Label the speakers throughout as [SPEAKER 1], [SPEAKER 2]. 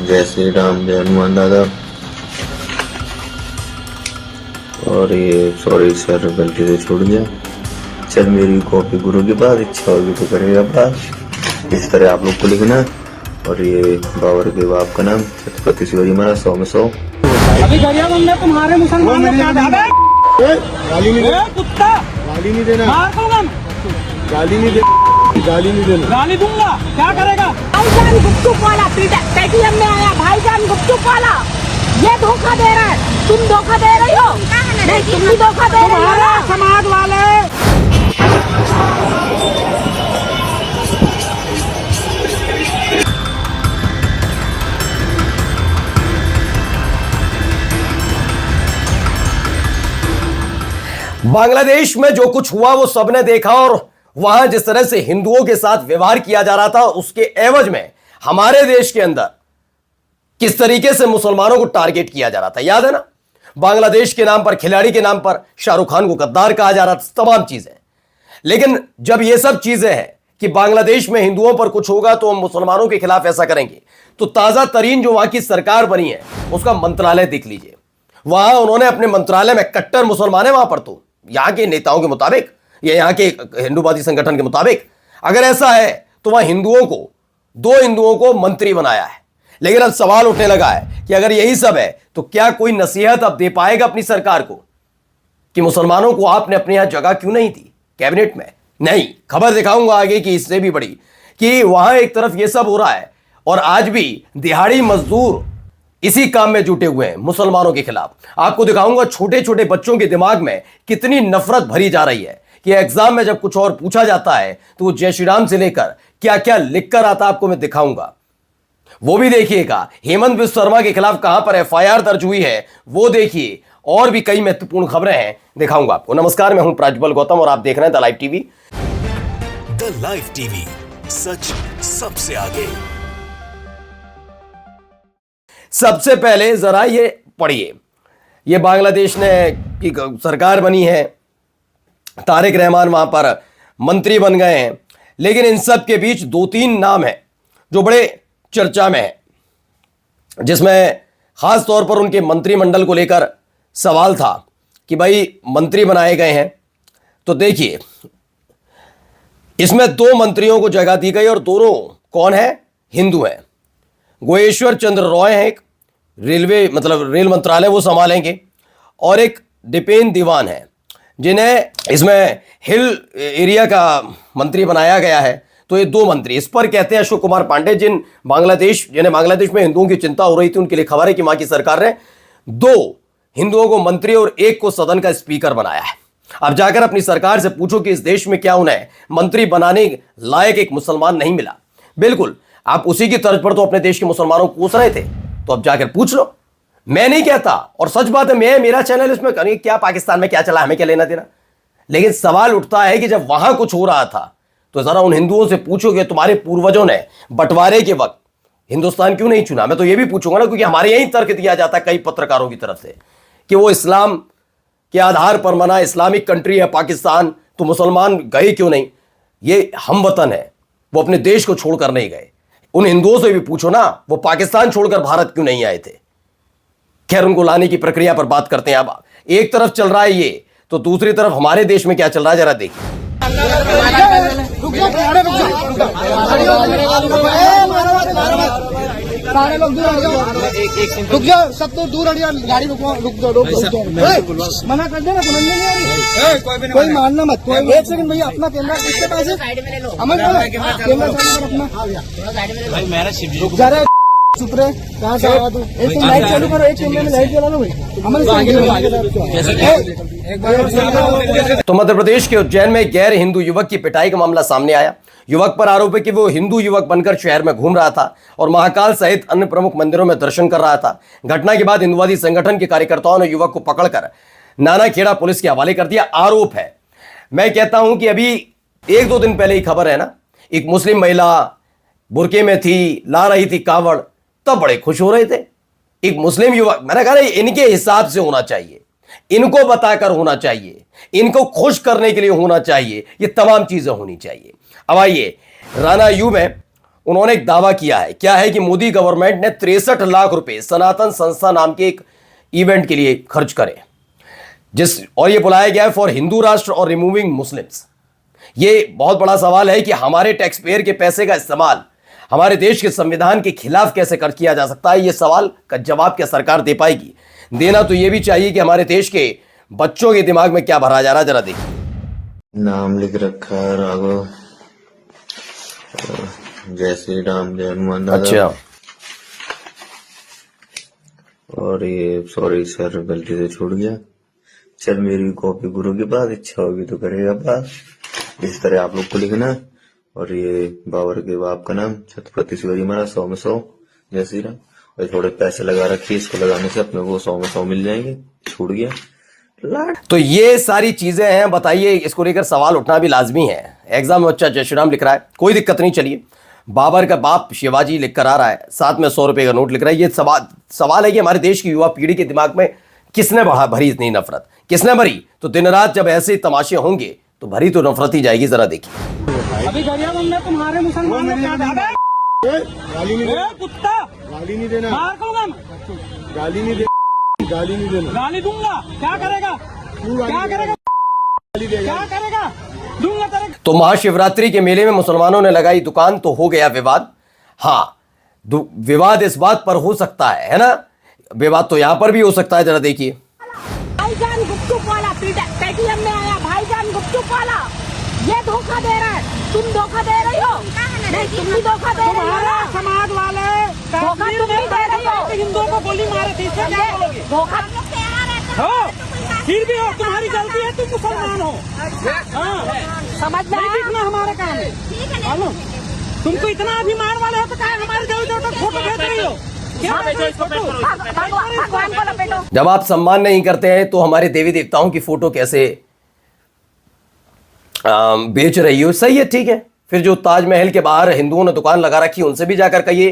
[SPEAKER 1] जय श्री राम, जय हनुमान दादा। और ये सॉरी सर, गलती से छूट गया। चल मेरी कॉपी गुरु के पास, इच्छा होगी तो करेगा पास। इस तरह आप लोग को लिखना। और ये बाबर के बाप का नाम छत्रपति शिवाजी महाराज, 100 में 100।
[SPEAKER 2] अभी गरिया बंदा तुम्हारे मुसलमान लोग क्या दादा गाली नहीं देना, कुत्ता गाली नहीं देना, मार दूंगा, गाली नहीं देना, गाली नहीं देना, गाली दूंगा, क्या करेगा?
[SPEAKER 3] भाईजान गुपचुप वाला पेटीएम में आया, भाईजान गुपचुप वाला ये धोखा दे रहा है, तुम धोखा दे रही हो, नहीं तुम भी धोखा दे रही हो।
[SPEAKER 2] समाज वाले
[SPEAKER 4] बांग्लादेश में जो कुछ हुआ वो सबने देखा, और वहां जिस तरह से हिंदुओं के साथ व्यवहार किया जा रहा था, उसके एवज में हमारे देश के अंदर किस तरीके से मुसलमानों को टारगेट किया जा रहा था, याद है ना? बांग्लादेश के नाम पर, खिलाड़ी के नाम पर शाहरुख खान को गद्दार कहा जा रहा था, तमाम चीजें। लेकिन जब ये सब चीजें हैं कि बांग्लादेश में हिंदुओं पर कुछ होगा तो हम मुसलमानों के खिलाफ ऐसा करेंगे, तो ताजा तरीन जो वहां की सरकार बनी है उसका मंत्रालय देख लीजिए। वहां उन्होंने अपने मंत्रालय में कट्टर मुसलमान है, वहां पर तो यहां के नेताओं के मुताबिक या यहां के हिंदूवादी संगठन के मुताबिक अगर ऐसा है तो वहां दो हिंदुओं को मंत्री बनाया है। लेकिन अब सवाल उठने लगा है कि अगर यही सब है तो क्या कोई नसीहत अब दे पाएगा अपनी सरकार को कि मुसलमानों को आपने अपने यहां जगह क्यों नहीं दी कैबिनेट में? नहीं, खबर दिखाऊंगा आगे की इससे भी बड़ी, कि वहां एक तरफ यह सब हो रहा है और आज भी दिहाड़ी मजदूर इसी काम में जुटे हुए हैं मुसलमानों के खिलाफ। आपको दिखाऊंगा छोटे छोटे बच्चों के दिमाग में कितनी नफरत भरी जा रही है कि एग्जाम में जब कुछ और पूछा जाता है तो वो जय श्री राम से लेकर क्या क्या लिखकर आता, आपको मैं दिखाऊंगा। वो भी देखिएगा, हेमंत बिस्व शर्मा के खिलाफ कहां पर एफआईआर दर्ज हुई है वो देखिए, और भी कई महत्वपूर्ण खबरें हैं, दिखाऊंगा आपको। नमस्कार, मैं हूं प्राज्वल गौतम और आप देख रहे हैं the live TV.
[SPEAKER 5] The live TV, सच सबसे आगे।
[SPEAKER 4] सबसे पहले जरा ये पढ़िए, ये बांग्लादेश ने की सरकार बनी है, तारिक रहमान वहां पर मंत्री बन गए हैं, लेकिन इन सब के बीच 2-3 नाम हैं जो बड़े चर्चा में है, जिसमें खास तौर पर उनके मंत्रिमंडल को लेकर सवाल था कि भाई मंत्री बनाए गए हैं तो देखिए इसमें 2 मंत्रियों को जगह दी गई और दोनों कौन है? हिंदू हैं। गोयेश्वर चंद्र रॉय हैं, एक रेल मंत्रालय वो संभालेंगे, और एक दीपेन दीवान है जिन्हें इसमें हिल एरिया का मंत्री बनाया गया है। तो ये 2 मंत्री, इस पर कहते हैं अशोक कुमार पांडे, जिन्हें बांग्लादेश में हिंदुओं की चिंता हो रही थी, उनके लिए खबर है कि वहां की सरकार ने 2 हिंदुओं को मंत्री और 1 को सदन का स्पीकर बनाया है। अब जाकर अपनी सरकार से पूछो कि इस देश में क्या उन्हें मंत्री बनाने लायक एक मुसलमान नहीं मिला। बिल्कुल, आप उसी की तर्ज पर तो अपने देश के मुसलमानों को कोस रहे थे, तो अब जाकर पूछ लो। मैं नहीं कहता, और सच बात है, मेरा चैनल इसमें करेंगे क्या, पाकिस्तान में क्या चला, हमें क्या लेना देना। लेकिन सवाल उठता है कि जब वहां कुछ हो रहा था तो जरा उन हिंदुओं से पूछो कि तुम्हारे पूर्वजों ने बंटवारे के वक्त हिंदुस्तान क्यों नहीं चुना। मैं तो यह भी पूछूंगा ना, क्योंकि हमारे यही तर्क दिया जाता है कई पत्रकारों की तरफ से कि वो इस्लाम के आधार पर बना इस्लामिक कंट्री है पाकिस्तान, तो मुसलमान गए क्यों नहीं? ये हम वतन है, वो अपने देश को छोड़कर नहीं गए। उन हिंदुओं से भी पूछो ना, वो पाकिस्तान छोड़कर भारत क्यों नहीं आए थे। खैर, उनको लाने की प्रक्रिया पर बात करते हैं। अब एक तरफ चल रहा है ये, तो दूसरी तरफ हमारे देश में क्या चल रहा है जरा देखिए।
[SPEAKER 2] सारे लोग दूर हट जाओ, रुक जाओ, सब तो दूर हट जाओ, गाड़ी रुक जाओ, मना कर देना, समझ में नहीं आ रही, कोई मानना मत, कोई 1 सेकंड भैया, अपना कैमरा किसके पास है? अमन कैमरा रुक जा रहे, चुप रहे, कहाँ से आया तू? एक तुम लाइट चालू करो, एक कैमरे में लाइट जला लो भाई। अमन
[SPEAKER 4] तो मध्य प्रदेश के उज्जैन में गैर हिंदू युवक की पिटाई का मामला सामने आया। युवक पर आरोप है कि वो हिंदू युवक बनकर शहर में घूम रहा था और महाकाल सहित अन्य प्रमुख मंदिरों में दर्शन कर रहा था। घटना के बाद हिंदुवादी संगठन के कार्यकर्ताओं ने युवक को पकड़कर नानाखेड़ा पुलिस के हवाले कर दिया। आरोप है, मैं कहता हूं कि अभी 1-2 दिन पहले ही खबर है ना, एक मुस्लिम महिला बुरके में थी, ला रही थी कावड़, तब बड़े खुश हो रहे थे। एक मुस्लिम युवक, मैंने कहा इनके हिसाब से होना चाहिए, इनको बताकर होना चाहिए, इनको खुश करने के लिए होना चाहिए, ये तमाम चीजें होनी चाहिए। अब आइए, राना यूं में उन्होंने एक दावा किया है। क्या है कि मोदी गवर्नमेंट ने 63 लाख रुपए सनातन संस्था नाम के एक इवेंट के लिए खर्च करे, और ये बुलाया गया है फॉर हिंदू राष्ट्र और रिमूविंग मुस्लिम्स। ये बहुत बड़ा सवाल है कि हमारे टैक्स पेयर के पैसे का इस्तेमाल हमारे देश के संविधान के खिलाफ कैसे कर किया जा सकता है। ये सवाल का जवाब क्या सरकार दे पाएगी? देना तो ये भी चाहिए कि हमारे देश के बच्चों के दिमाग में क्या भरा जा रहा है, जरा देखिए।
[SPEAKER 1] नाम लिख रखा है राघव, जय श्री राम, जय हनुमान दादा।
[SPEAKER 4] अच्छा,
[SPEAKER 1] और ये सॉरी सर, गलती से छूट गया। चल मेरी कॉपी गुरु के पास, इच्छा होगी तो करेगा पास। इस तरह आप लोग को लिखना। और ये बाबर के बाप का नाम छत्रपति शिवाजी महाराज, 100 में 100, जय श्री राम। और थोड़े पैसे लगा रखिए, इसको लगाने से अपने को 100 में 100 मिल जाएंगे। छूट गया।
[SPEAKER 4] तो ये सारी चीजें हैं, बताइए। इसको लेकर सवाल उठना भी लाजमी है। एग्जाम में बच्चा जय श्री राम लिख रहा है, कोई दिक्कत नहीं। चलिए, बाबर का बाप शिवाजी लिख कर आ रहा है, साथ में 100 रुपए का नोट लिख रहा है। ये सवाल है कि हमारे देश की युवा पीढ़ी के दिमाग में किसने भरी इतनी नफरत? किसने भरी? तो दिन रात जब ऐसे तमाशे होंगे तो भरी तो नफरत ही जाएगी। जरा देखिए।
[SPEAKER 2] अभी तुम्हारे मुसलमान गाली नहीं देना, गाली नहीं देना, गाली दूंगा। क्या करेगा? दूंगा तेरे।
[SPEAKER 4] तो महाशिवरात्रि के मेले में मुसलमानों ने लगाई दुकान तो हो गया विवाद। हाँ, विवाद इस बात पर हो सकता है ना? विवाद तो यहां पर भी हो सकता है। जरा देखिए।
[SPEAKER 3] भाईजान गुपचुप वाला पेटीएम में आया, भाईजान गुपचुप वाला ये धोखा दे रहा है। तुम धोखा दे रही हो? नहीं, तुम भी धोखा दे रही हो।
[SPEAKER 2] समाज वाले
[SPEAKER 3] धोखा तुम भी दे रही हो।
[SPEAKER 2] हिंदुओं को गोली मारे थे, इससे क्या बोलोगे?
[SPEAKER 3] धोखा
[SPEAKER 2] हो, फिर भी हो, तुम्हारी गलती है, तुम मुसलमान हो।
[SPEAKER 3] समझ में
[SPEAKER 2] नहीं दिखना हमारा काम है। मालूम तुमको इतना अभिमान वाले हो तो क्या हमारे देवी देवता को फोटो भेज रही हो?
[SPEAKER 3] भगवान को लपेटो।
[SPEAKER 4] जब आप सम्मान नहीं करते हैं तो हमारे देवी देवताओं की फोटो कैसे बेच रही हो? सही है, ठीक है। फिर जो ताजमहल के बाहर हिंदुओं ने दुकान लगा रखी, उनसे भी जाकर कहिए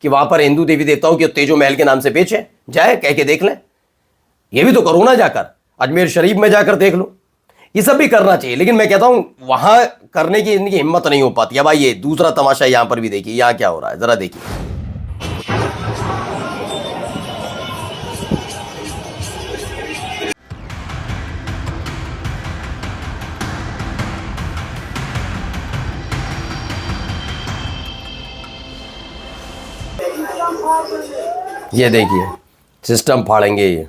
[SPEAKER 4] कि वहां पर हिंदू देवी देवताओं की तेजो महल के नाम से बेचे जाए, कह के देख लें। ये भी तो करो ना, जाकर अजमेर शरीफ में जाकर देख लो। ये सब भी करना चाहिए, लेकिन मैं कहता हूं वहां करने की इनकी हिम्मत नहीं हो पाती। अब आइए दूसरा तमाशा यहां पर भी देखिए, यहां क्या हो रहा है, जरा देखिए। ये देखिए, सिस्टम फाड़ेंगे ये।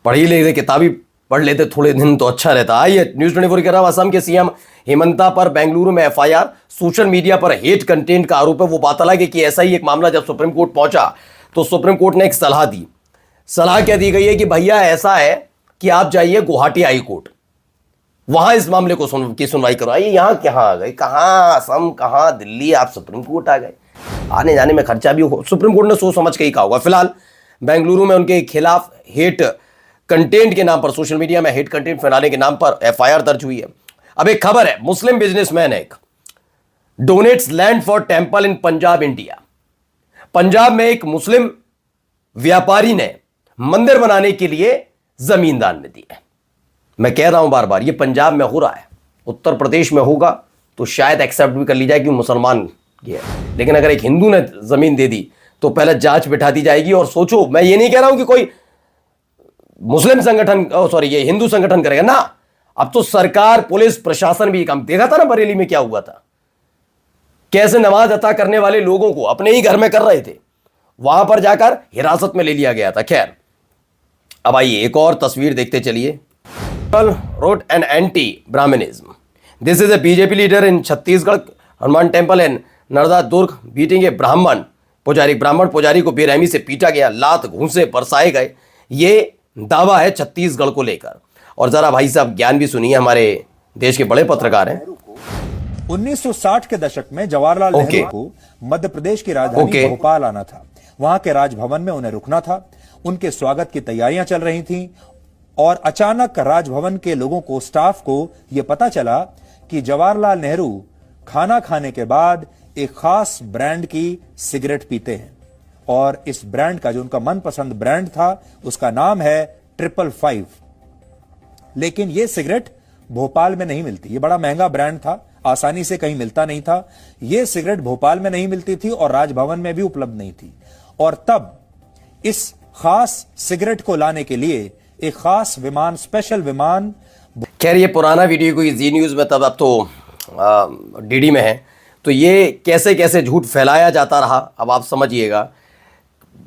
[SPEAKER 4] पढ़ी लेते, किताबी पढ़ लेते थोड़े दिन तो अच्छा रहता। आइए न्यूज़ 24 कह रहा हूं। असम के सीएम हेमंता पर बेंगलुरु में एफआईआर, सोशल मीडिया पर हेट कंटेंट का आरोप है। वो बात अलग है कि ऐसा ही एक मामला जब सुप्रीम कोर्ट पहुंचा तो सुप्रीम कोर्ट ने एक सलाह दी। सलाह क्या दी गई है कि भैया ऐसा है कि आप जाइए गुवाहाटी हाई कोर्ट, वहां इस मामले को सुनवाई करो। आइए यहां कहां आ गए, कहां असम, कहां दिल्ली, आप सुप्रीम कोर्ट आ गए। आने जाने में खर्चा भी हो, सुप्रीम कोर्ट ने सोच समझ के ही कहा होगा। फिलहाल बेंगलुरु में उनके खिलाफ हेट कंटेंट के नाम पर, सोशल मीडिया में हेट कंटेंट फैलाने के नाम पर एफआईआर दर्ज हुई है। अब एक खबर है, मुस्लिम बिजनेसमैन एक donates land for temple in Punjab India. Punjab में एक मुस्लिम व्यापारी ने मंदिर बनाने के लिए जमीन दान में दी है। मैं कह रहा हूं बार बार, ये पंजाब में हो रहा है। उत्तर प्रदेश में होगा तो शायद एक्सेप्ट भी कर ली जाए कि मुसलमान ये है, लेकिन अगर एक हिंदू ने जमीन दे दी तो पहले जांच बिठा दी जाएगी। और सोचो, मैं ये नहीं कह रहा हूं कि कोई मुस्लिम संगठन, सॉरी ये हिंदू संगठन करेगा ना। अब तो सरकार, पुलिस, प्रशासन भी काम देखा था ना बरेली में क्या हुआ था, कैसे नमाज अता करने वाले लोगों को अपने ही घर में कर रहे थे, वहां पर जाकर हिरासत में ले लिया गया था। खैर, अब आइए एक और तस्वीर देखते चलिए। Road an anti Brahminism, this is a BJP leader in Chhattisgarh, Hanuman temple in Narmada Durg beating a Brahmin pujari को बेरहमी से पीटा गया, लात घूंसे बरसाए गए। ये दावा है छत्तीसगढ़ को लेकर। और जरा भाई साहब ज्ञान भी सुनिए, हमारे देश के बड़े पत्रकार हैं।
[SPEAKER 6] 1960 के दशक में जवाहरलाल नेहरू को मध्य प्रदेश की राजधानी भोपाल आना था। वहां के राजभवन में उन्हें रुकना था। उनके स्वागत की तैयारियां चल रही थीं और अचानक राजभवन के लोगों को, स्टाफ को यह पता चला कि जवाहरलाल नेहरू खाना खाने के बाद एक खास ब्रांड की सिगरेट पीते हैं। और इस ब्रांड का, जो उनका मनपसंद ब्रांड था, उसका नाम है 555। लेकिन यह सिगरेट भोपाल में नहीं मिलती। यह बड़ा महंगा ब्रांड था, आसानी से कहीं मिलता नहीं था। यह सिगरेट भोपाल में नहीं मिलती थी और राजभवन में भी उपलब्ध नहीं थी। और तब इस खास सिगरेट को लाने के लिए एक खास विमान, स्पेशल विमान।
[SPEAKER 4] खैर ये पुराना वीडियो कोई जी न्यूज़ में तब, अब तो डीडी में है, तो ये कैसे कैसे झूठ फैलाया जाता रहा अब आप समझिएगा।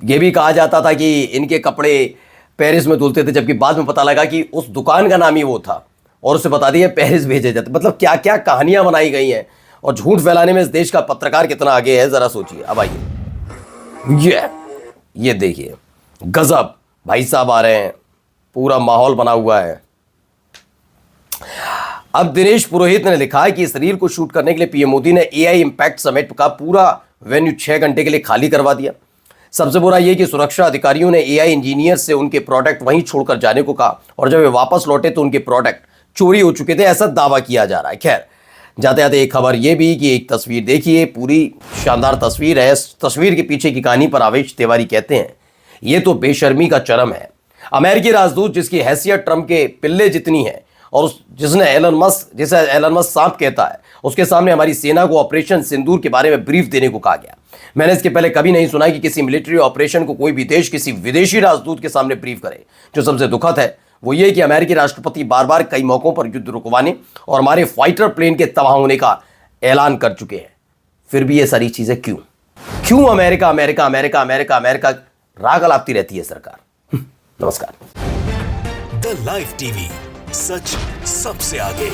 [SPEAKER 4] ये भी कहा जाता था कि इनके कपड़े पेरिस में धुलते थे, जबकि बाद में पता लगा कि उस दुकान का नाम ही वो था और उसे बता दिया पेरिस भेजे जाते। मतलब क्या क्या कहानियां बनाई गई हैं और झूठ फैलाने में इस देश का पत्रकार कितना आगे है, जरा सोचिए। अब आइए, ये देखिए, गजब भाई साहब आ रहे हैं, पूरा माहौल बना हुआ है। अब दिनेश पुरोहित ने लिखा है कि इस रील को शूट करने के लिए पीएम मोदी ने एआई इंपैक्ट समिट का पूरा वेन्यू 6 घंटे के लिए खाली करवा दिया। सबसे बुरा यह कि सुरक्षा अधिकारियों ने एआई इंजीनियर से उनके प्रोडक्ट वहीं छोड़कर जाने को कहा और जब वे वापस लौटे तो उनके प्रोडक्ट चोरी हो चुके थे, ऐसा दावा किया जा रहा है। खैर, जाते जाते एक खबर यह भी कि एक तस्वीर देखिए, पूरी शानदार तस्वीर है। इस तस्वीर के पीछे की कहानी पर आवेश तिवारी कहते हैं, यह तो बेशर्मी का चरम है। अमेरिकी राजदूत जिसकी हैसियत ट्रंप के पिल्ले जितनी है और जिसे एलन मस्क सांप कहता है, उसके सामने हमारी सेना को ऑपरेशन सिंदूर के बारे में ब्रीफ देने को कहा गया। मैंने इसके पहले कभी नहीं सुना कि किसी मिलिट्री ऑपरेशन को कोई भी देश किसी विदेशी राजदूत के सामने ब्रीफ करे। जो सबसे दुखद है वो ये कि अमेरिकी राष्ट्रपति बार बार कई मौकों पर युद्ध रुकवाने और हमारे फाइटर प्लेन के तबाह होने का ऐलान कर चुके हैं, फिर भी ये सारी चीजें क्यों America America America America America राग अलापती रहती है सरकार। नमस्कार।
[SPEAKER 5] द लाइव टीवी, सच सबसे आगे।